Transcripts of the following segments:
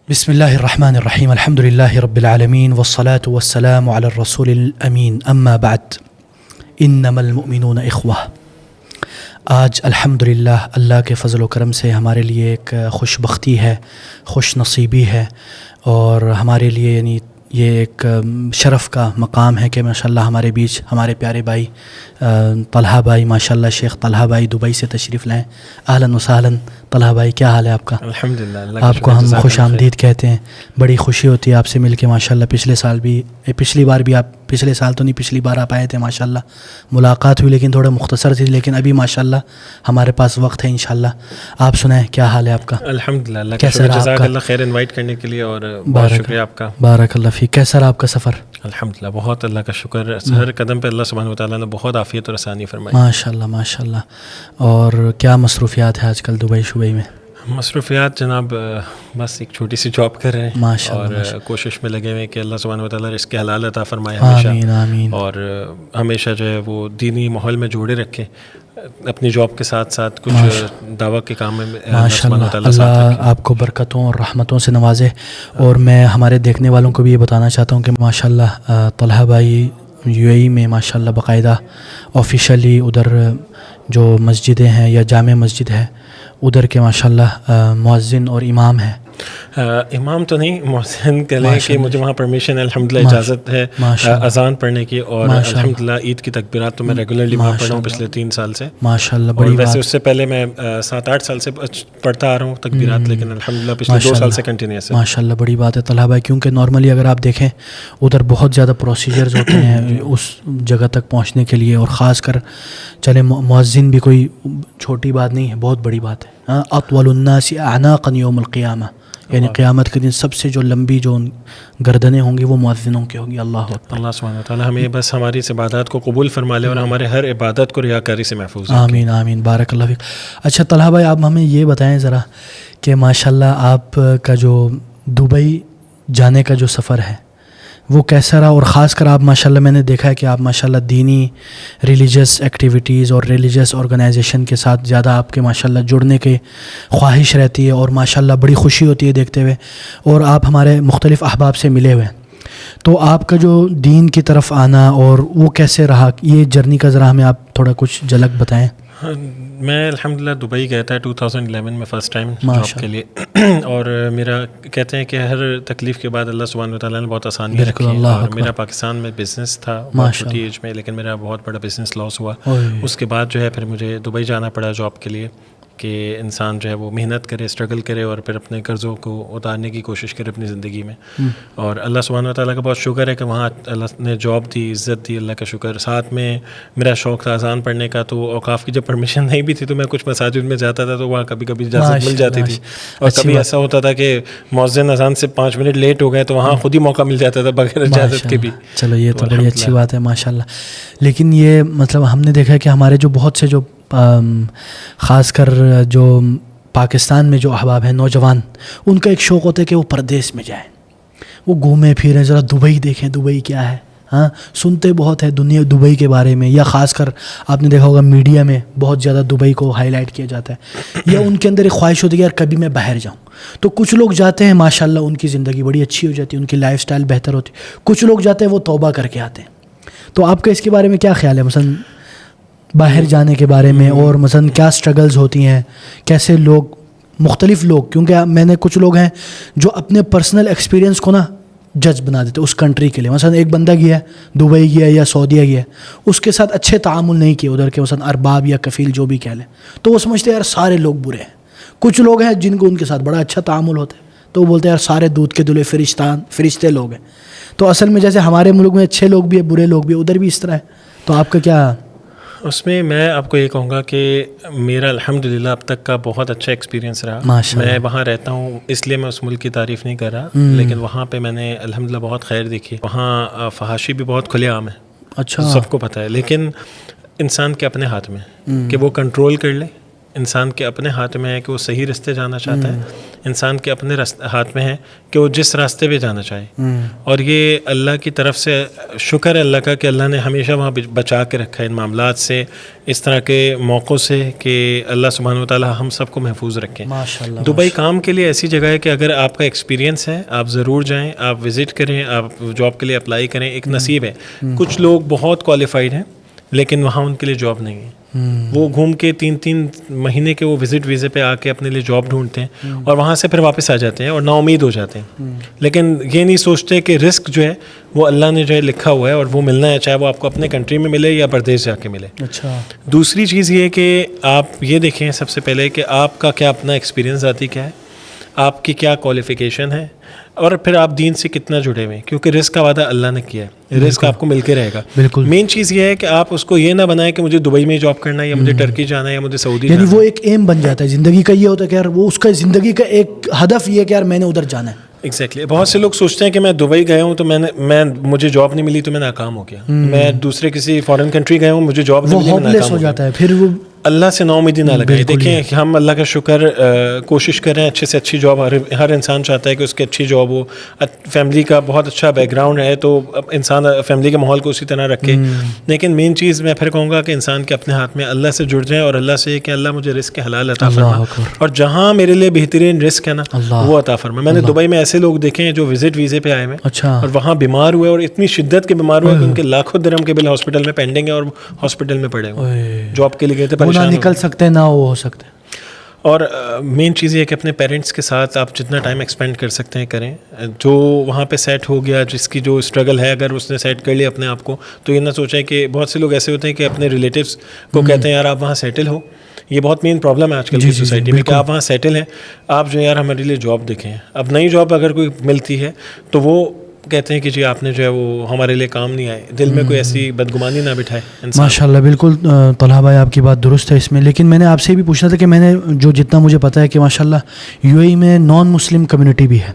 بسم اللہ الرحمن الرحیم الحمد للہ رب العالمین والصلاة والسلام علی الرسول الامین اما بعد انما المؤمنون اخوہ۔ آج الحمدللہ اللہ کے فضل و کرم سے ہمارے لیے ایک خوش بختی ہے، خوش نصیبی ہے، اور ہمارے لیے یعنی یہ ایک شرف کا مقام ہے کہ ماشاءاللہ ہمارے بیچ ہمارے پیارے بھائی طلحہ بھائی، ماشاءاللہ شیخ طلحہ بھائی دبئی سے تشریف لائیں۔ اہلاً وسہلاً طلحہ بھائی، کیا حال ہے آپ کا؟ الحمدللہ، آپ کو ہم خوش آمدید کہتے ہیں، بڑی خوشی ہوتی ہے آپ سے مل کے ماشاءاللہ۔ پچھلی بار بھی آپ، پچھلے سال تو نہیں، پچھلی بار آپ آئے تھے ماشاءاللہ، ملاقات ہوئی لیکن تھوڑا مختصر تھی، لیکن ابھی ماشاءاللہ ہمارے پاس وقت ہے انشاءاللہ۔ آپ سنائیں کیا حال ہے آپ کا؟ الحمدللہ، اللہ کا شکر، جزاک اللہ خیر انوائٹ کرنے کے لیے، اور بہت شکریہ آپ کا۔ بارک اللہ فیک۔ کیسا رہا آپ کا سفر؟ الحمدللہ، بہت اللہ کا شکر، ہر قدم پہ اللہ سبحانہ وتعالیٰ نے بہت عافیت اور آسانی فرمائی۔ ماشاءاللہ ماشاءاللہ۔ اور کیا مصروفیات ہے آج کل دبئی شبئی میں؟ مصروفیات جناب بس ایک چھوٹی سی جاب کر رہے ہیں اور کوشش میں لگے ہوئے کہ اللہ سبحانہ وتعالیٰ رزق حلال عطا فرمائے ہمیشہ، آمین آمین، اور ہمیشہ جو ہے وہ دینی ماحول میں جوڑے رکھے، اپنی جاب کے ساتھ ساتھ کچھ دعوت کے کام میں ماشاءاللہ اللہ آپ کو برکتوں اور رحمتوں سے نوازے۔ اور میں ہمارے دیکھنے والوں کو بھی یہ بتانا چاہتا ہوں کہ ماشاءاللہ طلحہ بھائی یو اے ای میں ماشاءاللہ باقاعدہ آفیشلی ادھر جو مسجدیں ہیں یا جامع مسجد ہے ادھر کے ماشاءاللہ مؤذن اور امام ہیں۔ امام تو نہیں، محسن کہہ لیں کہ مجھے وہاں پرمیشن ہے، الحمدللہ اجازت ہے اذان پڑھنے کی، اور الحمدللہ عید کی تکبیرات تو میں ریگولرلی وہاں پڑھا ہوں پچھلے 3 سال سے ماشاءاللہ۔ اور ویسے اس سے پہلے میں 7-8 سال سے پڑھتا آ رہا ہوں تکبیرات، لیکن الحمدللہ پچھلے 2 سال سے کنٹینیوس ہے۔ ماشاءاللہ بڑی بات ہے طلحہ بھائی، کیونکہ نارملی اگر آپ دیکھیں ادھر بہت زیادہ پروسیجرز ہوتے ہیں اس جگہ تک پہنچنے کے لیے، اور خاص کر چلے مؤذن بھی کوئی چھوٹی بات نہیں ہے، بہت بڑی بات ہے۔ اطول الناس اعناقا یوم القیامہ، یعنی قیامت کے دن سب سے جو لمبی جو گردنیں ہوں گی وہ مؤذنوں کی ہوگی۔ اللہ اکبر۔ اللہ سبحانہ وتعالیٰ ہمیں بس ہماری اس عبادات کو قبول فرما لے اور ہمارے ہر عبادت کو ریاکاری سے محفوظ رکھے۔ آمین آمین، بارک اللہ فیک۔ اچھا طلحہ بھائی، آپ ہمیں یہ بتائیں ذرا کہ ماشاءاللہ آپ کا جو دبئی جانے کا جو سفر ہے وہ کیسا رہا، اور خاص کر آپ ماشاءاللہ میں نے دیکھا ہے کہ آپ ماشاءاللہ دینی ریلیجس ایکٹیویٹیز اور ریلیجس آرگنائزیشن کے ساتھ زیادہ آپ کے ماشاءاللہ جڑنے کے خواہش رہتی ہے، اور ماشاءاللہ بڑی خوشی ہوتی ہے دیکھتے ہوئے، اور آپ ہمارے مختلف احباب سے ملے ہوئے ہیں، تو آپ کا جو دین کی طرف آنا اور وہ کیسے رہا، یہ جرنی کا ذرا ہمیں آپ تھوڑا کچھ جھلک بتائیں۔ میں الحمدللہ دبئی گیا تھا 2011 میں فرسٹ ٹائم جاب کے لیے، اور میرا کہتے ہیں کہ ہر تکلیف کے بعد اللہ سبحانہ وتعالیٰ نے بہت آسانیاں رکھی، اور میرا پاکستان میں بزنس تھا بہت چھوٹی ایج میں، لیکن میرا بہت بڑا بزنس لاس ہوا۔ اس کے بعد جو ہے پھر مجھے دبئی جانا پڑا جاب کے لیے، کہ انسان جو ہے وہ محنت کرے، اسٹرگل کرے، اور پھر اپنے قرضوں کو اتارنے کی کوشش کرے اپنی زندگی میں۔ اور اللہ سبحانہ وتعالیٰ کا بہت شکر ہے کہ وہاں اللہ نے جاب دی، عزت دی، اللہ کا شکر۔ ساتھ میں میرا شوق تھا اذان پڑھنے کا، تو اوقاف کی جب پرمیشن نہیں بھی تھی تو میں کچھ مساجد میں جاتا تھا، تو وہاں کبھی کبھی اجازت مل جاتی تھی، اور کبھی ایسا ہوتا تھا کہ مؤذن اذان سے 5 منٹ لیٹ ہو گئے تو وہاں خود ہی موقع مل جاتا تھا بغیر اجازت کے بھی۔ چلو یہ تو بڑی اچھی بات ہے ماشاءاللہ۔ لیکن یہ مطلب ہم نے دیکھا کہ ہمارے جو بہت سے جو خاص کر جو پاکستان میں جو احباب ہیں نوجوان، ان کا ایک شوق ہوتا ہے کہ وہ پردیس میں جائیں، وہ گھومیں پھریں، ذرا دبئی دیکھیں، دبئی کیا ہے۔ ہاں، سنتے بہت ہے دنیا دبئی کے بارے میں، یا خاص کر آپ نے دیکھا ہوگا میڈیا میں بہت زیادہ دبئی کو ہائی لائٹ کیا جاتا ہے، یا ان کے اندر ایک خواہش ہوتی ہے کہ یار کبھی میں باہر جاؤں۔ تو کچھ لوگ جاتے ہیں ماشاءاللہ ان کی زندگی بڑی اچھی ہو جاتی ہے، ان کی لائف سٹائل بہتر ہوتی ہے، کچھ لوگ جاتے ہیں وہ توبہ کر کے آتے ہیں۔ تو آپ کا اس کے بارے میں کیا خیال ہے، مثلا باہر جانے کے بارے میں، اور مثلا کیا سٹرگلز ہوتی ہیں، کیسے لوگ مختلف لوگ، کیونکہ میں نے کچھ لوگ ہیں جو اپنے پرسنل ایکسپیرینس کو نا جج بنا دیتے اس کنٹری کے لیے، مثلا ایک بندہ گیا ہے دبئی گیا یا سعودیہ گیا، اس کے ساتھ اچھے تعامل نہیں کیے ادھر کے مثلا ارباب یا کفیل جو بھی کہہ لیں، تو وہ سمجھتے ہیں یار سارے لوگ برے ہیں۔ کچھ لوگ ہیں جن کو ان کے ساتھ بڑا اچھا تعامل ہوتا ہے، تو وہ بولتے ہیں یار سارے دودھ کے دلے فرشتے لوگ ہیں۔ تو اصل میں جیسے ہمارے ملک میں اچھے لوگ بھی ہیں برے لوگ بھی، ادھر بھی اس طرح ہے، تو آپ کا کیا؟ اس میں میں آپ کو یہ کہوں گا کہ میرا الحمدللہ اب تک کا بہت اچھا ایکسپیرینس رہا۔ میں وہاں رہتا ہوں، اس لیے میں اس ملک کی تعریف نہیں کر رہا، لیکن وہاں پہ میں نے الحمدللہ بہت خیر دیکھی۔ وہاں فحاشی بھی بہت کھلے عام ہے، اچھا سب کو پتہ ہے، لیکن انسان کے اپنے ہاتھ میں کہ وہ کنٹرول کر لے انسان کے اپنے ہاتھ میں ہے کہ وہ صحیح راستے جانا چاہتا ہے, انسان کے اپنے ہاتھ میں ہے کہ وہ جس راستے پہ جانا چاہے. اور یہ اللہ کی طرف سے شکر ہے اللہ کا کہ اللہ نے ہمیشہ وہاں بچا کے رکھا ہے ان معاملات سے, اس طرح کے موقعوں سے, کہ اللہ سبحانہ و تعالیٰ ہم سب کو محفوظ رکھیں. دبئی کام کے لیے ایسی جگہ ہے کہ اگر آپ کا ایکسپیرینس ہے آپ ضرور جائیں, آپ وزٹ کریں, آپ جاب کے لیے اپلائی کریں. ایک نصیب ہے, کچھ لوگ بہت کوالیفائڈ ہیں لیکن وہاں ان کے لیے جاب نہیں ہے. وہ گھوم کے 3 مہینے کے وہ وزٹ ویزے پہ آ کے اپنے لیے جاب ڈھونڈتے ہیں اور وہاں سے پھر واپس آ جاتے ہیں اور نا امید ہو جاتے ہیں. لیکن یہ نہیں سوچتے کہ رزق جو ہے وہ اللہ نے جو ہے لکھا ہوا ہے اور وہ ملنا ہے, چاہے وہ آپ کو اپنے کنٹری میں ملے یا پردیش جا کے ملے. اچھا. دوسری چیز یہ کہ آپ یہ دیکھیں سب سے پہلے کہ آپ کا کیا اپنا ایکسپیرینس ذاتی کیا ہے, آپ کی کیا کوالیفیکیشن ہے, اور پھر آپ دین سے کتنا جڑے ہوئے ہیں, کیونکہ رزق کا وعدہ اللہ نے کیا ہے, رزق آپ کو مل کے رہے گا. بالکل. مین چیز یہ ہے کہ آپ اس کو یہ نہ بنائیں کہ مجھے دبئی میں جاب کرنا ہے یا مجھے ٹرکی جانا ہے یا مجھے سعودی یعنی جانا ہے. وہ ایک ایم بن جاتا ہے زندگی کا, یہ ہوتا ہے کہ یار وہ اس کا زندگی کا ایک ہدف یہ ہے کہ یار میں نے ادھر جانا ہے. ایگزیکٹلی. بہت سے لوگ سوچتے ہیں کہ میں دبئی گیا ہوں تو مجھے جاب نہیں ملی تو میں ناکام ہو گیا, میں دوسرے کسی فارن کنٹری گیا ہوں مجھے جاب نہیں ملی, میں ناکام ہو جاتا ہے. پھر وہ اللہ سے نا امیدی نہ لگائیں. دیکھیں کہ ہم اللہ کا شکر کوشش کریں اچھے سے اچھی جاب, ہر انسان چاہتا ہے کہ اس کی اچھی جاب ہو, فیملی کا بہت اچھا بیک گراؤنڈ ہے تو انسان فیملی کے ماحول کو اسی طرح رکھے. لیکن مین چیز میں پھر کہوں گا کہ انسان کے اپنے ہاتھ میں, اللہ سے جڑ جائیں اور اللہ سے کہ اللہ مجھے رزق حلال عطا فرما, اور جہاں میرے لیے بہترین رزق ہے نا وہ عطا فرما. میں نے دبئی میں ایسے لوگ دیکھے ہیں جو وزٹ ویزے پہ آئے ہیں اور وہاں بیمار ہوئے, اور اتنی شدت کے بیمار ہوئے کہ ان کے لاکھوں درہم کے بل ہاسپٹل میں پینڈنگ ہے اور ہاسپٹل میں پڑے ہوئے, جاب کے لیے گئے تھے, نہ نکل سکتے نہ وہ ہو سکتے. اور مین چیز یہ ہے کہ اپنے پیرنٹس کے ساتھ آپ جتنا ٹائم ایکسپینڈ کر سکتے ہیں کریں. جو وہاں پہ سیٹ ہو گیا, جس کی جو اسٹرگل ہے, اگر اس نے سیٹ کر لیا اپنے آپ کو, تو یہ نہ سوچیں کہ بہت سے لوگ ایسے ہوتے ہیں کہ اپنے ریلیٹیوس کو کہتے ہیں یار آپ وہاں سیٹل ہو. یہ بہت مین پرابلم ہے آج کل کی سوسائٹی میں کہ آپ وہاں سیٹل ہیں, آپ جو یار ہمارے لیے جاب دیکھیں. اب نئی جاب اگر کوئی ملتی ہے تو وہ کہتے ہیں کہ جی آپ نے جو ہے وہ ہمارے لیے کام نہیں آئے, دل میں کوئی ایسی بدگمانی نہ بٹھائے. ماشاء اللہ, بالکل طلحہ بھائی آپ کی بات درست ہے اس میں. لیکن میں نے آپ سے بھی پوچھنا تھا کہ میں نے جو جتنا مجھے پتہ ہے کہ ماشاء اللہ یو اے ای میں نان مسلم کمیونٹی بھی ہے,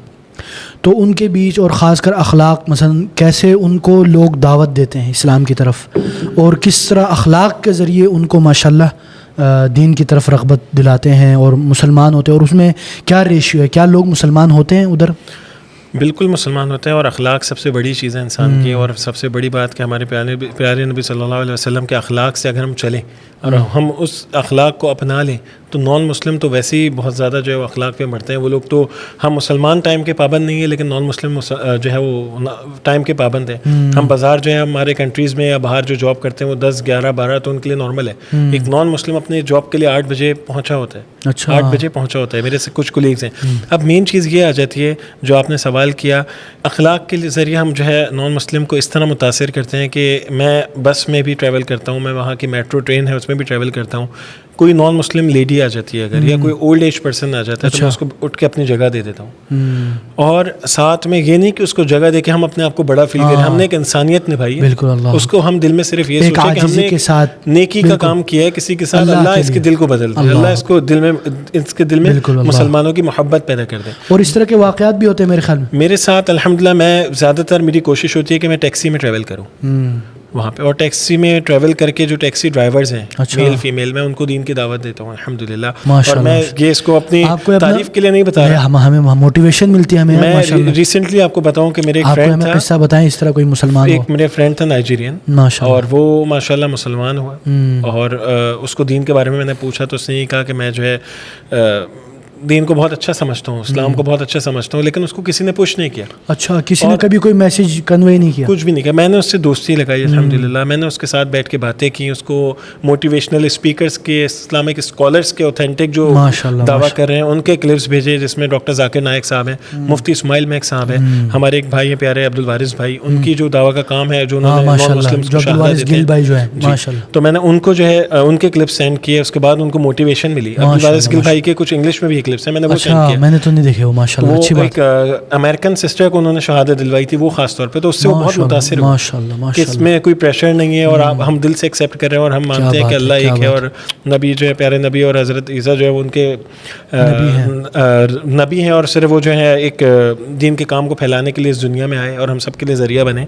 تو ان کے بیچ اور خاص کر اخلاق مثلا کیسے ان کو لوگ دعوت دیتے ہیں اسلام کی طرف, اور کس طرح اخلاق کے ذریعے ان کو ماشاء اللہ دین کی طرف رغبت دلاتے ہیں اور مسلمان ہوتے ہیں, اور اس میں کیا ریشیو ہے, کیا لوگ مسلمان ہوتے ہیں ادھر؟ بالکل مسلمان ہوتے ہیں, اور اخلاق سب سے بڑی چیز ہے انسان کی, اور سب سے بڑی بات کہ ہمارے پیارے نبی صلی اللہ علیہ وسلم کے اخلاق سے اگر ہم چلیں اور ہم اس اخلاق کو اپنا لیں تو نان مسلم تو ویسے ہی بہت زیادہ جو ہے وہ اخلاق پہ مرتے ہیں. وہ لوگ تو, ہم مسلمان ٹائم کے پابند نہیں ہیں لیکن نان مسلم جو ہے وہ ٹائم کے پابند ہیں. ہم بازار جو ہے ہمارے کنٹریز میں یا باہر جو جاب کرتے ہیں وہ 10, 11, 12 تو ان کے لیے نارمل ہے. ایک نان مسلم اپنے جاب کے لیے 8 بجے پہنچا ہوتا ہے, 8 بجے پہنچا ہوتا ہے. میرے سے کچھ کولیگز ہیں. اب مین چیز یہ آ جاتی ہے جو آپ نے سوال کیا, اخلاق کے ذریعے ہم جو ہے نان مسلم کو اس طرح متاثر کرتے ہیں کہ میں بس میں بھی ٹریول کرتا ہوں, میں وہاں کی میٹرو ٹرین ہے اس میں بھی ٹریول کرتا ہوں, کوئی نان مسلم لیڈی آ جاتی ہے اگر, یا کوئی اولڈ ایج پرسن آ جاتا ہے تو میں اس کو اٹھ کے اپنی جگہ دے دیتا ہوں. اور ساتھ میں یہ نہیں کہ اس کو جگہ دے کے ہم اپنے آپ کو بڑا فیل کریں, ہم نے ایک انسانیت نبھائی ہے, اس کو ہم دل میں صرف یہ سوچیں کہ ہم نے نیکی کا کام کیا ہے کسی کے ساتھ, اللہ اس کے دل کو بدل دے, اللہ اس کے دل میں مسلمانوں کی محبت پیدا کر دے. اور اس طرح کے واقعات بھی ہوتے ہیں میرے خیال میں میرے ساتھ الحمدللہ. میں زیادہ تر میری کوشش ہوتی ہے کہ میں ٹیکسی میں ٹریول کروں وہاں پہ, اور ٹیکسی میں ٹریول کر کے جو ٹیکسی ڈرائیورز ہیں میل فیمیل, میں ان کو دین کی دعوت دیتا ہوں الحمدللہ. اور میں یہ اس کو اپنی تعریف کے لیے نہیں بتا رہا, ہمیں موٹیویشن ملتی ہے. میں ریسنٹلی آپ کو بتاؤں کہ میرے ایک فرینڈ تھا, قصہ بتائیں اس طرح کوئی مسلمان, ایک میرے فرینڈ تھا نائجیرین, اور وہ ماشاءاللہ مسلمان ہوا, اور اس کو دین کے بارے میں نے پوچھا تو اس نے یہ کہا کہ میں جو ہے دین کو بہت اچھا سمجھتا ہوں, اسلام کو بہت اچھا سمجھتا ہوں, لیکن اس کو کسی نے پوچھ نہیں کیا. اچھا, کسی نے کبھی کوئی میسج کنوے نہیں کیا, کچھ بھی نہیں کیا. میں نے اس سے دوستی لگائی الحمدللہ, میں نے اس کے ساتھ بیٹھ کے باتیں کی, اس کو موٹیویشنل اسپیکرز کے, اسلامک اسکالرس کے اوتھینٹک جو دعویٰ کر رہے ہیں ان کے کلپس بھیجے, جس میں ڈاکٹر ذاکر نائک صاحب ہیں, مفتی اسماعیل میک صاحب ہیں, ہمارے ایک بھائی ہیں پیارے عبدالوارث بھائی, ان کی جو دعویٰ کا کام ہے جو انہوں نے نان مسلمس کو شہادت دیتے ہیں, تو میں نے ان کو جو ہے ان کے کلپس سینڈ کیے. اس کے بعد ان کو موٹیویشن ملی. عبدالوارث گل بھائی کے کچھ انگلش میں بھی کلپس ہیں, میں نے وہ سینڈ میں نے تو نہیں دیکھے وہ, ماشاءاللہ اچھی بات. ایک امریکن سسٹر کو انہوں نے شہادت دلوائی تھی وہ خاص طور پہ, تو اس سے وہ بہت متاثر ہوئے کہ اس میں کوئی پریشر نہیں ہے, اور ہم دل سے ایکسیپٹ کر رہے ہیں, اور ہم مانتے ہیں کہ اللہ ایک ہے, اور نبی جو ہے پیارے نبی اور حضرت عیسیٰ جو ہے وہ ان کے نبی ہیں, اور صرف وہ جو ہے ایک دین کے کام کو پھیلانے کے لیے اس دنیا میں آئے اور ہم سب کے لیے ذریعہ بنے.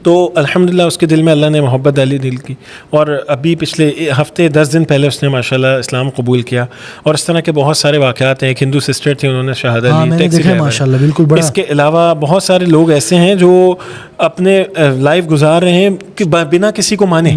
تو الحمدللہ اس کے دل میں اللہ نے محبت ڈالی دل کی, اور ابھی پچھلے ہفتے 10 دن پہلے اس نے ماشاءاللہ اسلام قبول کیا. اور اس طرح کے بہت سارے واقعات ہیں. ایک ہندو سسٹر تھی, انہوں نے شہادت لی ماشاءاللہ, بالکل بڑا. اس کے علاوہ بہت سارے لوگ ایسے ہیں جو اپنے لائف گزار رہے ہیں کہ بنا کسی کو مانے.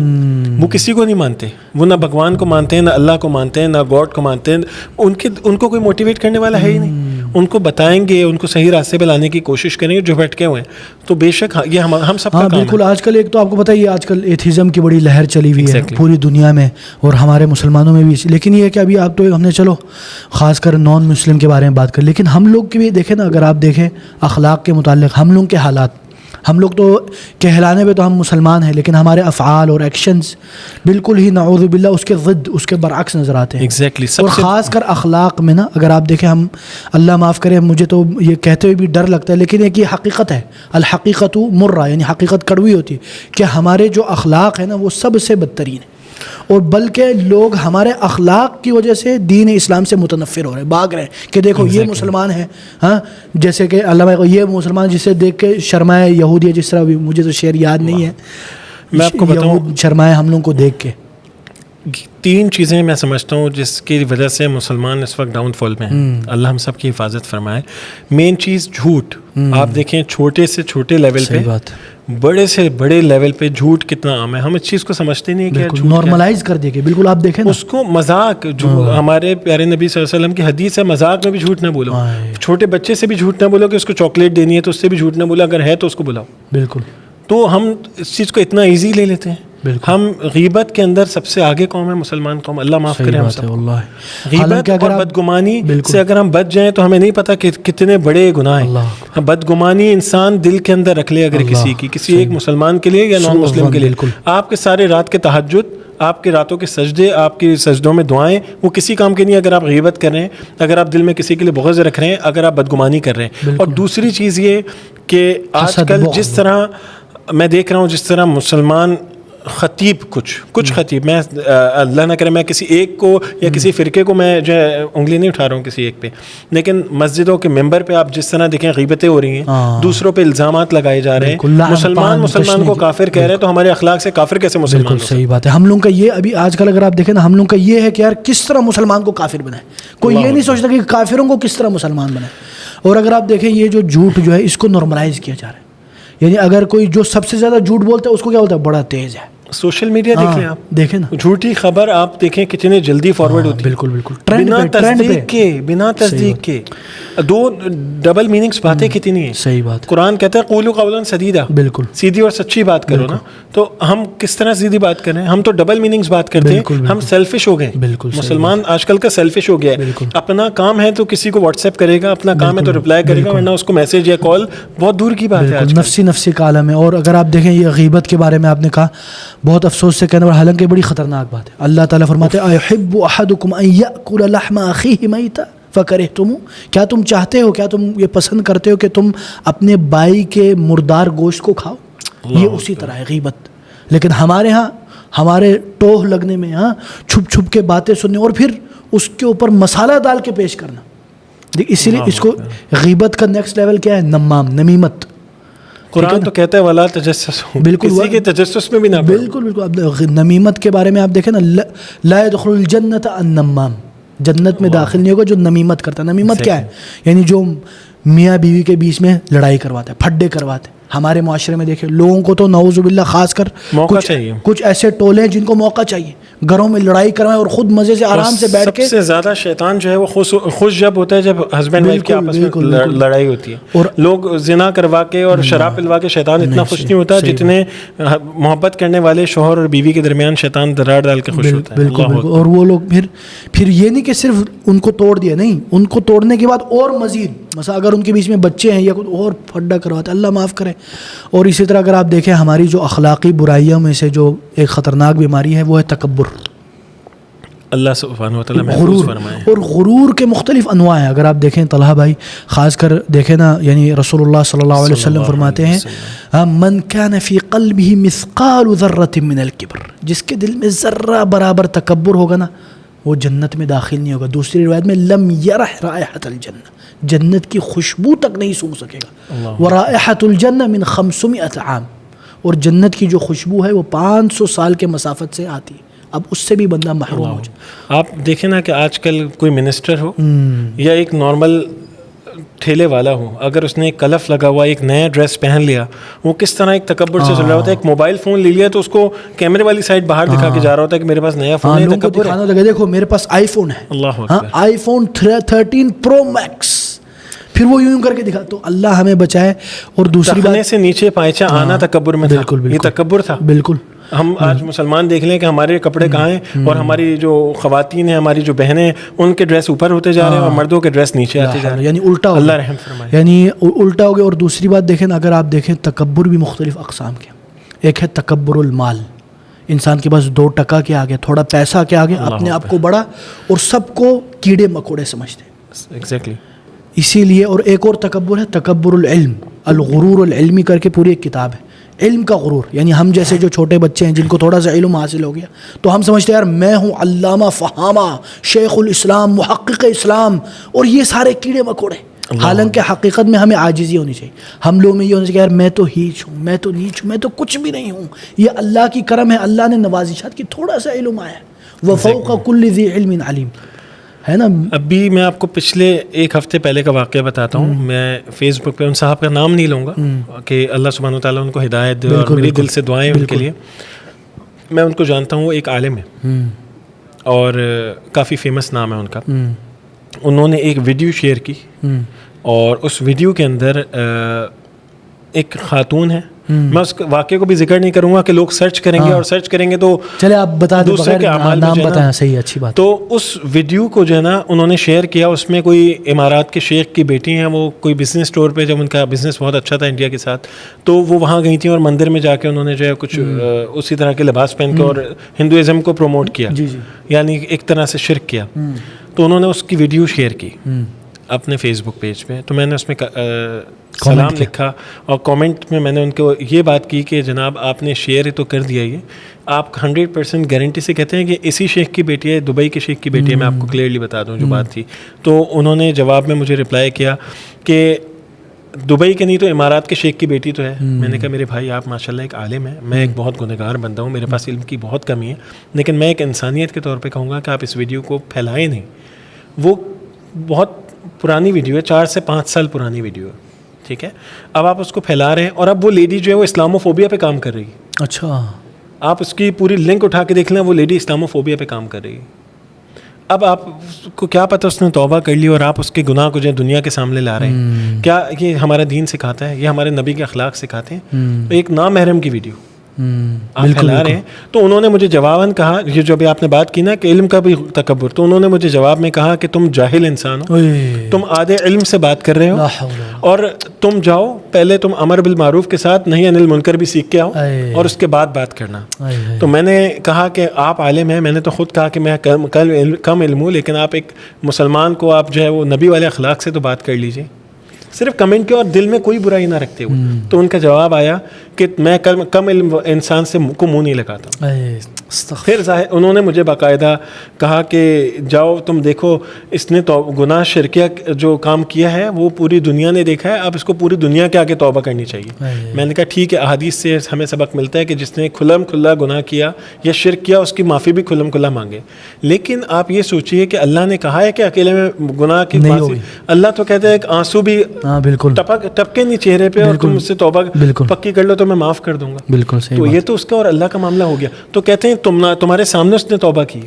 وہ کسی کو نہیں مانتے, وہ نہ بھگوان کو مانتے ہیں, نہ اللہ کو مانتے ہیں, نہ گاڈ کو مانتے ہیں. ان کو کوئی موٹیویٹ کرنے والا ہے ہی نہیں. ان کو بتائیں گے, ان کو صحیح راستے پہ لانے کی کوشش کریں گے جو بھٹکے ہوئے ہیں. تو بے شک یہ ہم سب کا کام ہے. بالکل. آج کل ایک تو آپ کو پتہ ہی ہے, آج کل ایتھیزم کی بڑی لہر چلی ہوئی ہے پوری دنیا میں اور ہمارے مسلمانوں میں بھی. لیکن یہ ہے کہ ابھی آپ تو ہم نے چلو خاص کر نان مسلم کے بارے میں بات کر, لیکن ہم لوگ کی بھی دیکھیں نا, اگر آپ دیکھیں اخلاق کے متعلق ہم لوگ کے حالات, ہم لوگ تو کہلانے پہ تو ہم مسلمان ہیں, لیکن ہمارے افعال اور ایکشنز بالکل ہی نعوذ باللہ اس کے ضد, اس کے برعکس نظر آتے ہیں. اور خاص کر اخلاق میں نا, اگر آپ دیکھیں, ہم اللہ معاف کرے, مجھے تو یہ کہتے ہوئے بھی ڈر لگتا ہے, لیکن ایک یہ حقیقت ہے, الحقیقت مرہ, یعنی حقیقت کڑوی ہوتی ہے کہ ہمارے جو اخلاق ہیں نا وہ سب سے بدترین ہیں. اور بلکہ لوگ ہمارے اخلاق کی وجہ سے دین اسلام سے متنفر ہو رہے ہیں, بھاگ رہے ہیں کہ دیکھو یہ مسلمان ہے. ہاں, جیسے کہ علامہ یہ مسلمان جسے دیکھ کے شرمائے یہودی ہے, جس طرح بھی مجھے تو شعر یاد نہیں ہے, میں آپ کو بتاؤں, شرمائے ہم لوگوں کو دیکھ کے. 3 چیزیں میں سمجھتا ہوں جس کی وجہ سے مسلمان اس وقت ڈاؤن فال میں ہیں. اللہ ہم سب کی حفاظت فرمائے. مین چیز جھوٹ. آپ دیکھیں چھوٹے سے چھوٹے لیول پہ, بڑے سے بڑے لیول پہ جھوٹ کتنا عام ہے. ہم اس چیز کو سمجھتے نہیں کہ جھوٹ نارملائز کر دے کے. بالکل آپ دیکھیں اس کو مذاق, ہمارے پیارے نبی صلی اللہ علیہ وسلم کی حدیث ہے, مذاق میں بھی جھوٹ نہ بولو. چھوٹے بچے سے بھی جھوٹ نہ بولو کہ اس کو چاکلیٹ دینی ہے, تو اس سے بھی جھوٹ نہ بولو, اگر ہے تو اس کو بلاؤ. بالکل. تو ہم اس چیز کو اتنا ایزی لے لیتے ہیں. ہم غیبت کے اندر سب سے آگے قوم ہے مسلمان قوم, اللہ معاف کرے ہم سب. غیبت اور بدگمانی سے اگر ہم بچ جائیں تو ہمیں نہیں پتا کہ کتنے بڑے گناہ ہیں. بدگمانی انسان دل کے اندر رکھ لے, اگر کسی ایک مسلمان کے لیے یا نان مسلم کے لیے, آپ کے سارے رات کے تہجد, آپ کے راتوں کے سجدے, آپ کے سجدوں میں دعائیں, وہ کسی کام کے نہیں. اگر آپ غیبت کر رہے ہیں, اگر آپ دل میں کسی کے لیے بغض رکھ رہے ہیں, اگر آپ بدگمانی کر رہے ہیں. اور دوسری چیز یہ کہ آج کل جس طرح میں دیکھ رہا ہوں, جس طرح مسلمان خطیب کچھ خطیب, میں اللہ نہ کرے میں کسی ایک کو یا کسی فرقے کو میں جو ہے انگلی نہیں اٹھا رہا ہوں کسی ایک پہ, لیکن مسجدوں کے ممبر پہ آپ جس طرح دیکھیں غیبتیں ہو رہی ہیں, دوسروں پہ الزامات لگائے جا رہے ہیں, مسلمان کو کافر کہہ رہے ہیں, تو ہمارے اخلاق سے کافر کیسے مسلمان؟ صحیح بات ہے. ہم لوگوں کا یہ ابھی آج کل اگر آپ دیکھیں نا, ہم لوگوں کا یہ ہے کہ یار کس طرح مسلمان کو کافر بنائے. کوئی یہ نہیں سوچتا کہ کافروں کو کس طرح مسلمان بنائے. اور اگر آپ دیکھیں یہ جو جھوٹ جو ہے اس کو نارملائز کیا جا رہا ہے, یعنی اگر کوئی جو سب سے زیادہ جھوٹ بولتا ہے اس کو کیا بولتا ہے, بڑا تیز ہے. سوشل میڈیا دیکھیں, آپ دیکھیں نا, جھوٹی خبر آپ دیکھیں کتنے جلدی فارورڈ ہوتی ہے. بالکل بنا تصدیق کے 2 ڈبل میننگس باتیں کتنی ہیں. صحیح بات. قرآن کہتا ہے قولوا قولا سدیدا, بالکل سیدھی اور سچی بات کرو نا. تو ہم کس طرح سیدھی بات کر رہے ہیں؟ ہم تو ڈبل میننگس بات کرتے ہیں. ہم سیلفش ہو گئے. مسلمان آج کل کا سیلفش ہو گیا ہے. اپنا کام ہے تو کسی کو واٹس ایپ کرے گا, اپنا کام ہے تو رپلائی کرے گا, ورنہ اس کو میسج یا کال بہت دور کی بات ہے. نفسی کا عالم ہے. اور اگر آپ دیکھیں یہ غیبت کے بارے میں آپ نے کہا, بہت افسوس سے کہنا, حالانکہ بڑی خطرناک بات ہے. اللہ تعالیٰ فرماتے ہیں ايحب احدكم ان ياكل لحم اخيه ميتا فكرهتم, کیا تم چاہتے ہو, کیا تم یہ پسند کرتے ہو کہ تم اپنے بھائی کے مردار گوشت کو کھاؤ؟ یہ اسی طرح ہے غیبت. لیکن ہمارے ہاں ہمارے ٹوہ لگنے میں, ہاں چھپ چھپ کے باتیں سننے اور پھر اس کے اوپر مسالہ ڈال کے پیش کرنا. اسی لیے اس کو غیبت کا نیکسٹ لیول کیا ہے, نمیمت. قرآن تو کہتا ہے ولا تجسسوا, بالکل کسی کے تجسس میں بھی نہ. بالکل. نمیمت کے بارے میں آپ دیکھیں نا, لا يدخل الجنت النمام, جنت میں داخل نہیں ہوگا جو نمیمت کرتا ہے. نمیمت کیا ہے؟ یعنی جو میاں بیوی کے بیچ میں لڑائی کرواتے ہیں, پھڈے کرواتے ہیں. ہمارے معاشرے میں دیکھیں لوگوں کو تو نعوذ باللہ خاص کر موقع چاہیے. کچھ ایسے ٹولے ہیں جن کو موقع چاہیے, گھروں میں لڑائی کروائیں اور خود مزے سے آرام سے بیٹھ کے. سب سے زیادہ شیطان جو ہے وہ خوش جب ہوتا ہے جب ہسبینڈ وائف کی آپس میں لڑائی ہوتی ہے. اور لوگ زنا کروا کے اور شراب پلوا کے شیطان اتنا خوش نہیں ہوتا جتنے محبت کرنے والے شوہر اور بیوی کے درمیان شیطان دراڑ ڈال کے خوش ہوتا ہے. بالکل. اور وہ لوگ پھر یہ نہیں کہ صرف ان کو توڑ دیا, نہیں, ان کو توڑنے کے بعد اور مزید, مثلا اگر ان کے بیچ میں بچے ہیں یا کچھ اور پھڈا کرواتے, اللہ معاف کرے. اور اسی طرح اگر آپ دیکھیں ہماری جو اخلاقی برائیوں میں سے جو ایک خطرناک بیماری ہے وہ ہے تکبر. اللہ سبحانہ و تعالیٰ محفوظ فرمائے. اور غرور کے مختلف انواع ہیں. اگر آپ دیکھیں طلحہ بھائی خاص کر دیکھیں نا, یعنی رسول اللہ صلی اللہ علیہ وسلم فرماتے ہیں من کان فی قلبہ مثقال ذرۃ من الکبر, جس کے دل میں ذرہ برابر تکبر ہوگا نا وہ جنت میں داخل نہیں ہوگا. دوسری روایت میں لم یرح رائحۃ الجنہ, جنت کی خوشبو تک نہیں سونگھ سکے گا. ورائحۃ الجنہ من 500 عام, اور جنت کی جو خوشبو ہے وہ 500 سال کے مسافت سے آتی ہے. اب اس سے بھی بندہ محروم ہو جائے. آپ دیکھیں نا کہ آج کل کوئی منسٹر ہو یا ایک نارمل ٹھیلے والا ہو, اگر اس نے ایک کلف لگا ہوا ایک نیا ڈریس پہن لیا, وہ کس طرح ایک تکبر سے چل رہا ہوتا ہے. ایک موبائل فون لے لیا تو اس کو کیمرے والی سائڈ باہر دکھا کے جا رہا ہوتا ہے کہ میرے پاس نیا فون ہے. لوگوں کو دکھانا لگا دیکھو میرے پاس آئی فون ہے, اللہ آئی فون 13 پرو میکس, پھر وہ یوں کر کے دکھا. تو اللہ ہمیں بچائے. اور دوسری بات سے نیچے پائچا آنا تکبر میں تھا, یہ تکبر تھا. بالکل. ہم آج مسلمان دیکھ لیں کہ ہمارے کپڑے کہاں ہیں, اور ہماری جو خواتین ہیں, ہماری جو بہنیں ہیں, ان کے ڈریس اوپر ہوتے جا رہے ہیں اور مردوں کے ڈریس نیچے آتے جا رہے ہیں. یعنی الٹا, اللہ رحم فرمائے, یعنی الٹا ہو گیا. اور دوسری بات دیکھیں اگر آپ دیکھیں تکبر بھی مختلف اقسام کے. ایک ہے تکبر المال, انسان کے پاس 2 ٹکا کے آگے, تھوڑا پیسہ کے آگے اپنے آپ کو بڑا اور سب کو کیڑے مکوڑے سمجھتے ہیں. ایگزیکٹلی. اسی لیے. اور ایک اور تکبر ہے تکبر العلم, الغرور العلمی کر کے پوری ایک کتاب ہے, علم کا غرور. یعنی ہم جیسے جو چھوٹے بچے ہیں جن کو تھوڑا سا علم حاصل ہو گیا تو ہم سمجھتے ہیں یار میں ہوں علامہ فہامہ, شیخ الاسلام, محقق اسلام, اور یہ سارے کیڑے مکوڑے. حالانکہ حقیقت میں ہمیں عاجزی ہونی چاہیے. ہم لوگ میں یہ ہونا چاہیے یار میں تو ہیچ ہوں, میں تو نیچ ہوں, میں تو کچھ بھی نہیں ہوں. یہ اللہ کی کرم ہے, اللہ نے نوازشات کی تھوڑا سا علم آیا. وفوق کل ذی علم علیم, ہے نا. ابھی میں آپ کو پچھلے 1 ہفتے پہلے کا واقعہ بتاتا ہوں. میں فیس بک پہ ان صاحب کا نام نہیں لوں گا کہ اللہ سبحانہ و تعالیٰ ان کو ہدایت دے, اور میری دل سے دعائیں ان کے لیے. میں ان کو جانتا ہوں, وہ ایک عالم ہے اور کافی فیمس نام ہے ان کا. انہوں نے ایک ویڈیو شیئر کی, اور اس ویڈیو کے اندر ایک خاتون ہے. میں اس واقعے کو بھی ذکر نہیں کروں گا کہ لوگ سرچ کریں گے, اور سرچ کریں گے تو چلے آپ بتا دیں, دوسرے کے اعمال نام بتائیں. صحیح, اچھی بات. تو اس ویڈیو کو جو ہے نا انہوں نے شیئر کیا. اس میں کوئی امارات کے شیخ کی بیٹی ہیں, وہ کوئی بزنس اسٹور پہ, جب ان کا بزنس بہت اچھا تھا انڈیا کے ساتھ, تو وہ وہاں گئی تھیں اور مندر میں جا کے انہوں نے جو ہے کچھ اسی طرح کے لباس پہن کے اور ہندوازم کو پروموٹ کیا, یعنی ایک طرح سے شرک کیا. تو انہوں نے اس کی ویڈیو شیئر کی اپنے فیس بک پیج پہ. تو میں نے اس میں سلام لکھا, اور کامنٹ میں نے ان کو یہ بات کی کہ جناب آپ نے شیئر تو کر دیا, یہ آپ 100% گارنٹی سے کہتے ہیں کہ اسی شیخ کی بیٹی ہے, دبئی کے شیخ کی بیٹی ہے. میں آپ کو کلیئرلی بتا دوں جو بات تھی. تو انہوں نے جواب میں مجھے رپلائی کیا کہ دبئی کے نہیں تو امارات کے شیخ کی بیٹی تو ہے. میں نے کہا میرے بھائی آپ ماشاءاللہ ایک عالم ہیں, میں ایک بہت گنہگار بندہ ہوں, میرے پاس علم کی بہت کمی ہے, لیکن میں ایک انسانیت کے طور پہ کہوں گا کہ آپ اس ویڈیو کو پھیلائیں نہیں. وہ بہت پرانی ویڈیو ہے, 4 سے 5 سال پرانی ویڈیو ہے, ٹھیک ہے. اب آپ اس کو پھیلا رہے ہیں, اور اب وہ لیڈی جو ہے وہ اسلاموفوبیا پہ کام کر رہی ہے. اچھا, آپ اس کی پوری لنک اٹھا کے دیکھ لیں, وہ لیڈی اسلاموفوبیا پہ کام کر رہی ہے. اب آپ کو کیا پتہ اس نے توبہ کر لی اور آپ اس کے گناہ کو جو ہے دنیا کے سامنے لا رہے ہیں. کیا یہ ہمارا دین سکھاتا ہے, یہ ہمارے نبی کے اخلاق سکھاتے ہیں؟ ایک نامحرم کی ویڈیو آپ پھیلا رہے ہیں. تو انہوں نے مجھے جواباً کہا, یہ جو ابھی آپ نے بات کی نا کہ علم کا بھی تکبر, تو انہوں نے مجھے جواب میں کہا کہ تم جاہل انسان ہو, تم آدھے علم سے بات کر رہے ہو, اور تم جاؤ پہلے تم امر بالمعروف کے ساتھ نہی عن المنکر بھی سیکھ کے آؤ, اور اس کے بعد بات کرنا. تو میں نے کہا کہ آپ عالم ہیں, میں نے تو خود کہا کہ میں کم علم ہوں, لیکن آپ ایک مسلمان کو آپ جو ہے وہ نبی والے اخلاق سے تو بات کر لیجیے, صرف کمنٹ کے اور دل میں کوئی برائی نہ رکھتے ہوئے. تو ان کا جواب آیا کہ میں کم علم انسان سے کو منہ نہیں لگاتا. پھر انہوں نے مجھے باقاعدہ کہا کہ جاؤ تم دیکھو اس نے گناہ شرکیہ جو کام کیا ہے وہ پوری دنیا نے دیکھا ہے, اب اس کو پوری دنیا کے آگے توبہ کرنی چاہیے. میں نے کہا ٹھیک ہے, احادیث سے ہمیں سبق ملتا ہے کہ جس نے کھلم کھلا گناہ کیا یا شرک کیا اس کی معافی بھی کھلم کھلا مانگے. لیکن آپ یہ سوچیے کہ اللہ نے کہا ہے کہ اکیلے میں گناہ کی معافی, اللہ تو کہتا ہے ایک آنسو بھی ٹپکے نہیں چہرے پہ اور تم مجھ سے توبہ پکی کر لو تو میں معاف کر دوں گا. بالکل صحیح. تو یہ تو اس کا اور اللہ کا معاملہ ہو گیا. تو کہتے ہیں تمہارے سامنے اس نے توبہ کی.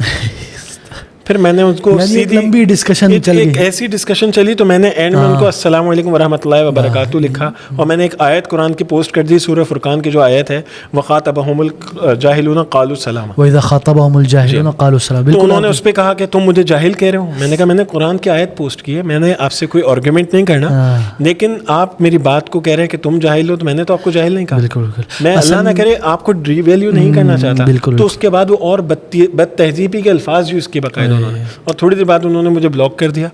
پھر میں نے ان کو لمبی ڈسکشن چلی, ایک ایسی ڈسکشن چلی, تو میں نے اینڈ میں ان کو السلام علیکم ورحمۃ اللہ وبرکاتہ لکھا, اور میں نے ایک آیت قرآن کی پوسٹ کر دی, سورہ فرقان کی جو آیت ہے, وخاطبہم الجاہلون قالوا سلاما وَإِذَا خَاطَبَهُمُ الْجَاهِلُونَ قَالُوا سَلَامًا. تو انہوں نے اس پہ کہا کہ تم مجھے جاہل کہہ رہے ہو. میں نے کہا میں نے قرآن کی آیت پوسٹ کی ہے, میں نے آپ سے کوئی آرگومنٹ نہیں کرنا, لیکن آپ میری بات کو کہہ رہے ہیں کہ تم جاہل ہو, تو میں نے تو آپ کو جاہل نہیں کہا. بالکل, میں اللہ نہ کرے آپ کو ڈی ویلیو نہیں کرنا چاہتا. تو اس کے بعد وہ اور بد تہذیبی کے الفاظ یوز کیے باقاعدہ انہوں نے, اور تھوڑی دیر بعد انہوں نے مجھے بلاک کر دیا.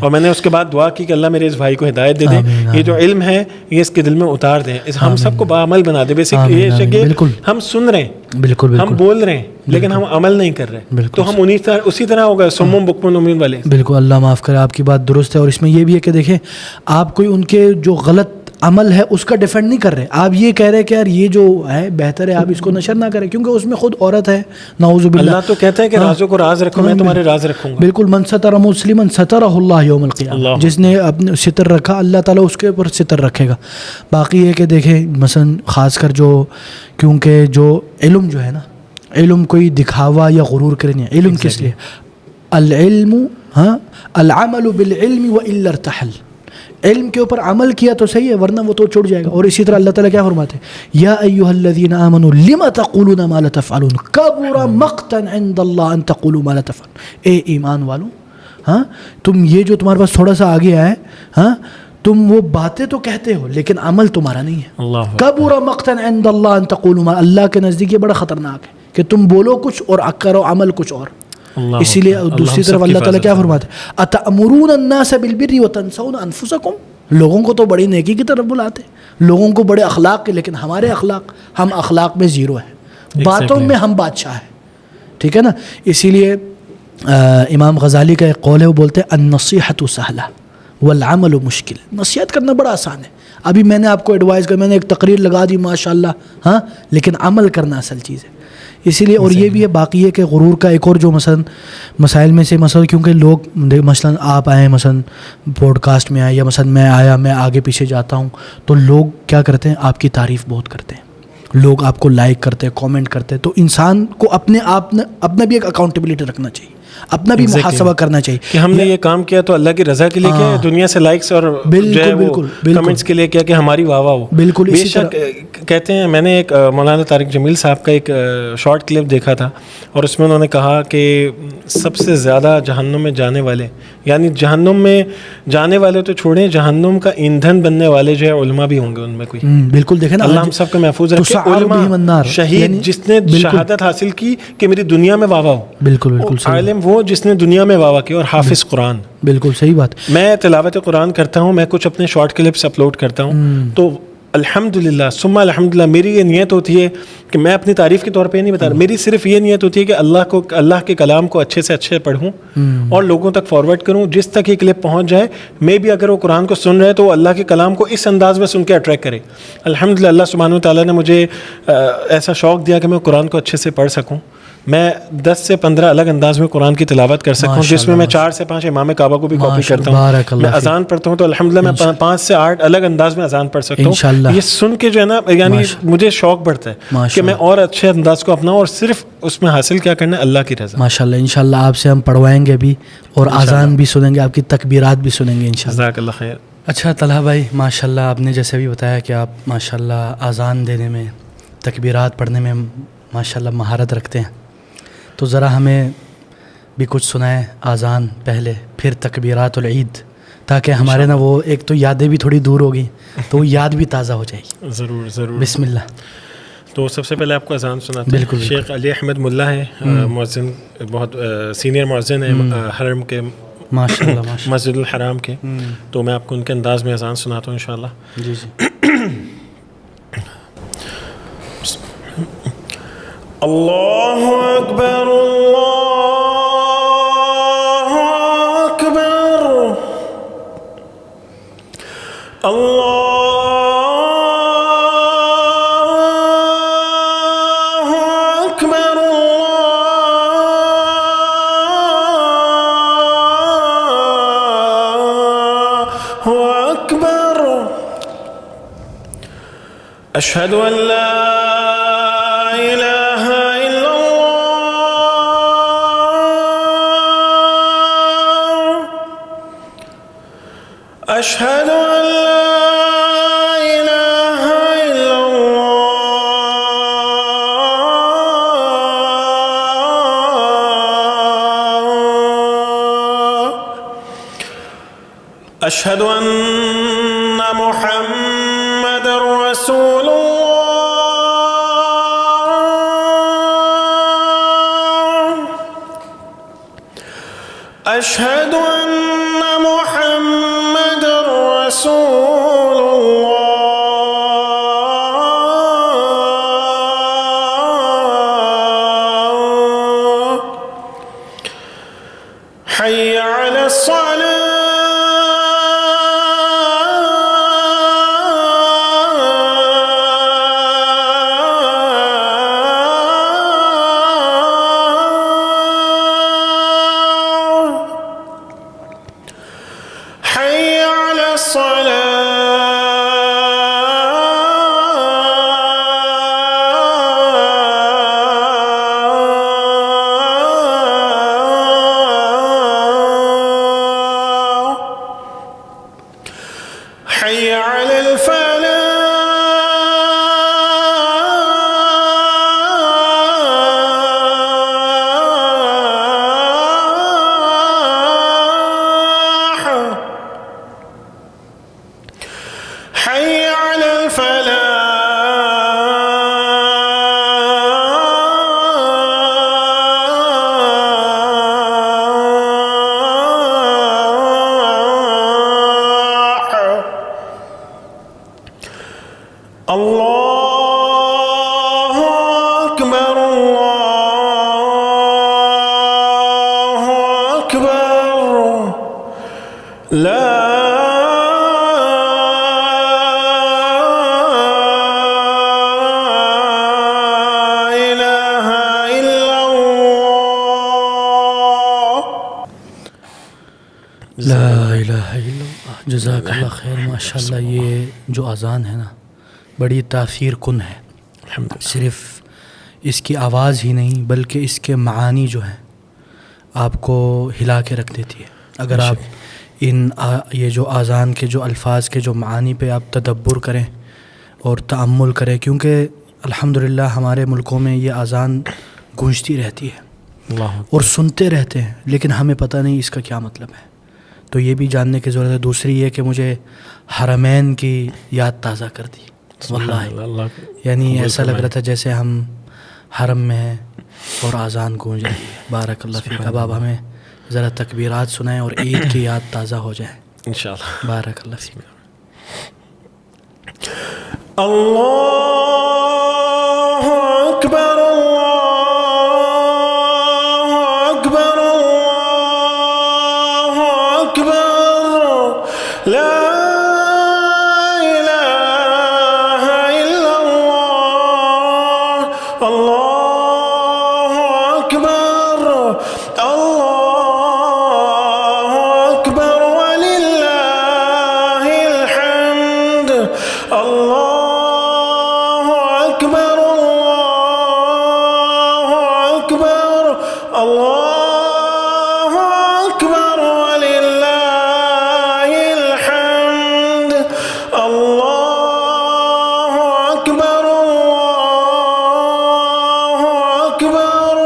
اور میں نے اس کے بعد دعا کی کہ اللہ میرے اس بھائی کو ہدایت دے دے, یہ جو علم ہے یہ اس کے دل میں اتار دیں, ہم سب کو بعمل بنا دے. بیسک یہ ہے کہ ہم سن رہے ہیں, بالکل ہم بول رہے ہیں, لیکن ہم عمل نہیں کر رہے, تو ہم اسی طرح ہوگا سمم بکمن عمین والے. بالکل, اللہ معاف کرے, آپ کی بات درست ہے. اور اس میں یہ بھی ہے کہ دیکھیں آپ کوئی ان کے جو غلط عمل ہے اس کا ڈیفینڈ نہیں کر رہے. آپ یہ کہہ رہے کہ یار یہ جو ہے بہتر ہے آپ اس کو نشر نہ کریں کیونکہ اس میں خود عورت ہے. نعوذ باللہ. اللہ تو کہتا ہے کہ رازوں کو راز رکھو, میں تمہارے راز رکھوں گا. بالکل. من ستر مسلما سترہ اللہ یوم القیامہ. جس نے اپنے ستر رکھا اللہ تعالیٰ اس کے اوپر ستر رکھے گا. باقی ہے کہ دیکھیں مثلا خاص کر جو کیونکہ جو علم جو ہے نا, علم کوئی دکھاوا یا غرور کرے نہیں. علم کس لیے؟ العلم العمل بالعلم والا ارتحل. علم کے اوپر عمل کیا تو صحیح ہے ورنہ وہ تو چھوٹ جائے گا. اور اسی طرح اللہ تعالیٰ کیا فرماتے ہیں, یا ایھا الذین آمنوا لم تقولون ما لا تفعلون کبر مقتا عند اللہ ان تقولوا ما لا تفعلون. اے ایمان والوں, تم یہ جو تمہارے پاس تھوڑا سا آگے ہے, تم وہ باتیں تو کہتے ہو لیکن عمل تمہارا نہیں ہے. کبر مقتا عند اللہ ان تقولوا ما, اللہ کے نزدیک یہ بڑا خطرناک ہے کہ تم بولو کچھ اور کرو عمل کچھ اور. اسی لیے دوسری طرف اللہ تعالیٰ کیا فرماتے ہیں, اتأمرون الناس بالبر وتنسون انفسکم. لوگوں کو تو بڑی نیکی کی طرف بلاتے, لوگوں کو بڑے اخلاق کے, لیکن ہمارے اخلاق, ہم اخلاق میں زیرو ہیں, باتوں میں ہم بادشاہ ہیں. ٹھیک ہے نا. اسی لیے امام غزالی کا ایک قول ہے, وہ بولتے ہیں النصیحۃ سہلہ والعمل مشکل. نصیحت کرنا بڑا آسان ہے. ابھی میں نے آپ کو ایڈوائز کر, میں نے ایک تقریر لگا دی ماشاء اللہ, لیکن عمل کرنا اصل چیز ہے. اسی لیے اور یہ بھی ہے باقی ہے کہ غرور کا ایک اور جو مثلا مسائل میں سے مثلا کیونکہ لوگ مثلا آپ آئیں مثلا پوڈ کاسٹ میں آئے یا مثلا میں آیا, میں آگے پیچھے جاتا ہوں تو لوگ کیا کرتے ہیں, آپ کی تعریف بہت کرتے ہیں, لوگ آپ کو لائک کرتے ہیں, کامنٹ کرتے ہیں. تو انسان کو اپنے آپ اپنا بھی ایک اکاؤنٹیبلٹی رکھنا چاہیے, اپنا بھی محاسبہ کرنا چاہیے کہ ہم نے یہ کام کیا تو اللہ کی رضا کے لیے کیا, دنیا سے لائکس اور کمنٹس کے لیے کیا کہ ہماری واہ واہ ہو. بالکل. بے شک کہتے ہیں, میں نے ایک مولانا طارق جمیل صاحب کا ایک شارٹ کلپ دیکھا تھا اور اس میں انہوں نے کہا کہ سب سے زیادہ جہنم میں جانے والے, یعنی جہنم میں جانے والے تو چھوڑیں, جہنم کا ایندھن بننے والے جو ہے علماء بھی ہوں گے ان میں کوئی. بالکل. دیکھیں نا, اللہ ہم سب کو محفوظ رکھے. علماء, شہید جس نے شہادت حاصل کی کہ میری دنیا میں واہ واہ ہو. بالکل بالکل. عالم وہ جس نے دنیا میں واہ واہ کی, اور حافظ قرآن. بالکل صحیح بات. میں تلاوت قرآن کرتا ہوں, میں کچھ اپنے شارٹ کلپس اپلوڈ کرتا ہوں, تو الحمدللہ ثم الحمدللہ میری یہ نیت ہوتی ہے کہ میں اپنی تعریف کے طور پہ نہیں بتا رہا, میری صرف یہ نیت ہوتی ہے کہ اللہ کے کلام کو اچھے سے اچھے پڑھوں اور لوگوں تک فارورڈ کروں, جس تک یہ کلپ پہنچ جائے میں بھی اگر وہ قرآن کو سن رہے تو اللہ کے کلام کو اس انداز میں سن کے اٹریکٹ کرے. الحمدللہ اللہ سبحانہ وتعالیٰ نے مجھے ایسا شوق دیا کہ میں قرآن کو اچھے سے پڑھ سکوں. میں 10 سے 15 الگ انداز میں قرآن کی تلاوت کر سکتا ہوں, جس میں میں 4 سے 5 امام کعبہ کو بھی کاپی کرتا ہوں. میں اذان پڑھتا ہوں تو الحمدللہ میں 5 سے 8 الگ انداز میں اذان پڑھ سکتا ہوں. یہ سن کے جو ہے نا, یعنی مجھے شوق بڑھتا ہے کہ میں اور اچھے انداز کو اپناؤں اور صرف اس میں حاصل کیا کرنا ہے, اللہ کی رضا. ماشاءاللہ. انشاءاللہ آپ سے ہم پڑھوائیں گے بھی اور اذان بھی سنیں گے, آپ کی تکبیرات بھی سنیں گے انشاءاللہ. جزاک اللہ خیر. اچھا طلحہ بھائی, ماشاءاللہ آپ نے جیسے بھی بتایا کہ آپ ماشاءاللہ اذان دینے میں, تکبیرات پڑھنے میں ماشاءاللہ مہارت رکھتے ہیں, تو ذرا ہمیں بھی کچھ سنائیں اذان پہلے پھر تکبیرات العید, تاکہ ہمارے نا وہ ایک تو یادیں بھی تھوڑی دور ہوگی تو وہ یاد بھی تازہ ہو جائے گی. ضرور ضرور. بسم اللہ. تو سب سے پہلے آپ کو اذان سناتے ہیں. شیخ علی احمد ملا ہے, مؤذن, بہت سینئر مؤذن ہے حرم کے, ماشاءاللہ مسجد الحرام کے, تو میں آپ کو ان کے انداز میں اذان سناتا ہوں انشاءاللہ. جی جی. اللہ اکبر اللہ اکبر اللہ اکبر اللہ اکبر. اشہد ان لا أشهد أن لا إله إلا الله أشهد أن محمد رسول الله أشهد أن محمد رسول الله حي على الصلاة على الفلاح حي على الفلاح الله أكبر الله أكبر لا إله إلا الله لا الہ الا اللہ. جزاک اللہ خیر. ماشاء اللہ یہ جو اذان ہے نا بڑی تاثیر کن ہے. صرف اس کی آواز ہی نہیں بلکہ اس کے معانی جو ہیں آپ کو ہلا کے رکھ دیتی ہے. اگر آپ یہ جو اذان کے جو الفاظ کے جو معانی پہ آپ تدبر کریں اور تأمل کریں، کیونکہ الحمدللہ ہمارے ملکوں میں یہ اذان گونجتی رہتی ہے اور سنتے رہتے ہیں لیکن ہمیں پتہ نہیں اس کا کیا مطلب ہے. تو یہ بھی جاننے کی ضرورت ہے. دوسری یہ کہ مجھے حرمین کی یاد تازہ کر دی واللہ. یعنی ایسا لگ رہا تھا جیسے ہم حرم میں ہیں اور اذان گونج رہی ہے. بارک اللہ فیک. اب آپ ہمیں ذرا تکبیرات سنائیں اور عید کی یاد تازہ ہو جائے انشاءاللہ. بارک اللہ فیک. اللہ اکبر اللہ اکبر اللہ اکبر لا الہ الا اللہ. اللہ اکبر اللہ اکبر وللہ الحمد. اللہ اکبر اللہ اکبر اللہ اکبر وللہ الحمد. اللہ اکبر اللہ اکبر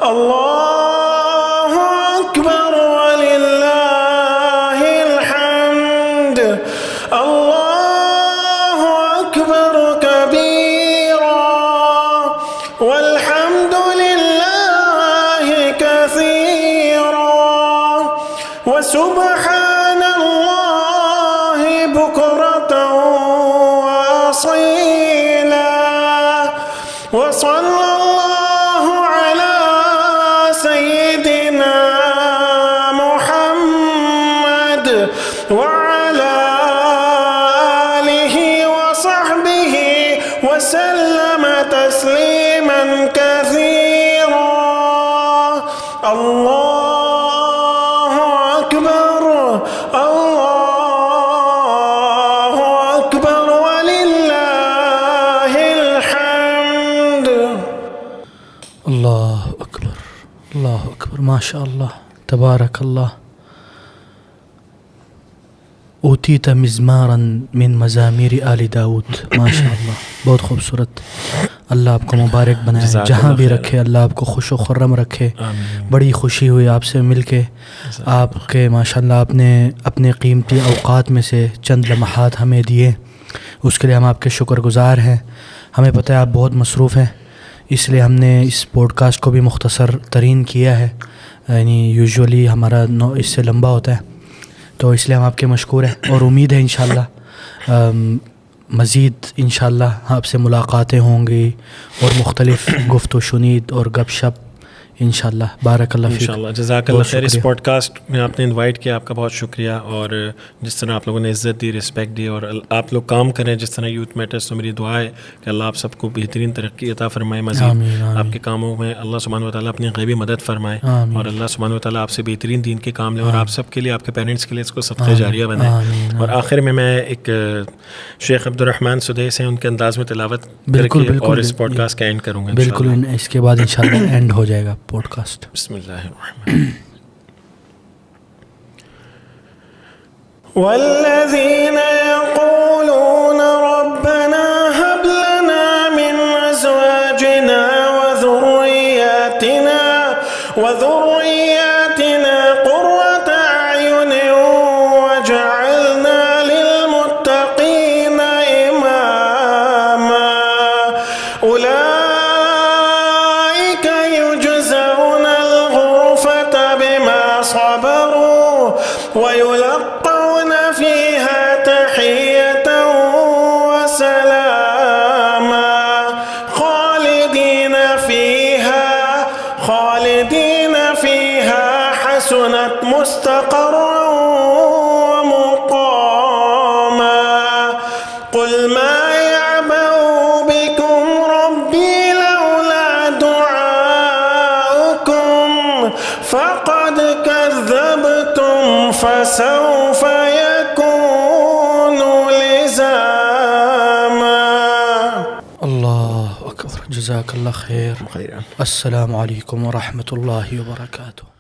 اللہ اکبر وللہ الحمد. اللہ اکبر کبیرا والحمد للہ کثیرا وسبحان اللہ بکرة وأصیلا وصلی اللہ علی سیدنا محمد وعلى آلہ وصحبہ وسلم تسلیما کثیرا. اللہ اکبر اللہ اکبر وللہ الحمد. اللہ اکبر اللہ اکبر. ماشاء اللہ تبارک اللہ. اوتیت مزمارا من مزامیر آل داود. ماشاء اللہ بہت خوبصورت. اللہ آپ کو مبارک بنائے, جہاں بھی رکھے اللہ آپ کو خوش و خرم رکھے. بڑی خوشی ہوئی آپ سے مل کے. آپ کے ماشاء اللہ آپ نے اپنے قیمتی اوقات میں سے چند لمحات ہمیں دیے, اس کے لیے ہم آپ کے شکر گزار ہیں. ہمیں پتہ ہے آپ بہت مصروف ہیں, اس لیے ہم نے اس پوڈ کاسٹ کو بھی مختصر ترین کیا ہے. یعنی یوزولی ہمارا اس سے لمبا ہوتا ہے, تو اس لیے ہم آپ کے مشکور ہیں, اور امید ہے انشاءاللہ مزید انشاءاللہ آپ سے ملاقاتیں ہوں گی اور مختلف گفت و شنید اور گپ شپ انشاءاللہ. بارک اللہ فیک. انشاءاللہ. جزاک اللہ خیر. اس پوڈ کاسٹ میں آپ نے انوائٹ کیا, آپ کا بہت شکریہ. اور جس طرح آپ لوگوں نے عزت دی, رسپیکٹ دی, اور آپ لوگ کام کریں جس طرح یوتھ میٹرز, تو میری دعا ہے کہ اللہ آپ سب کو بہترین ترقی عطا فرمائے. مزید آپ کے کاموں میں اللہ سبحانہ و تعالیٰ اپنی غیبی مدد فرمائے, اور اللہ سبحانہ و تعالیٰ آپ سے بہترین دین کے کام لے, اور آپ سب کے لیے, آپ کے پیرنٹس کے لیے اس کو صدقہ جاریہ بنائے. اور آخر میں ایک شیخ عبدالرحمن سدیس ہیں, ان کے انداز میں تلاوت کر کے اور اس پوڈ کاسٹ کا اینڈ کروں گا. بالکل, اس کے بعد انشاءاللہ اینڈ ہو جائے گا پوڈ کاسٹ. بسم اللہ الرحمن. والذین یقولون وذرياتنا قرة أعين وجعلنا للمتقين إماما أولئك يجزون الغرفة بما صبروا ويلقون فيها تحية وسلاما خالدين فيها حسنت مستقرا ومقاما قل ما يعبأ بكم ربي لولا دعاؤكم فقد كذبتم فسوف يكون لزاما. الله أكبر. جزاك الله خير. السلام عليكم ورحمة الله وبركاته.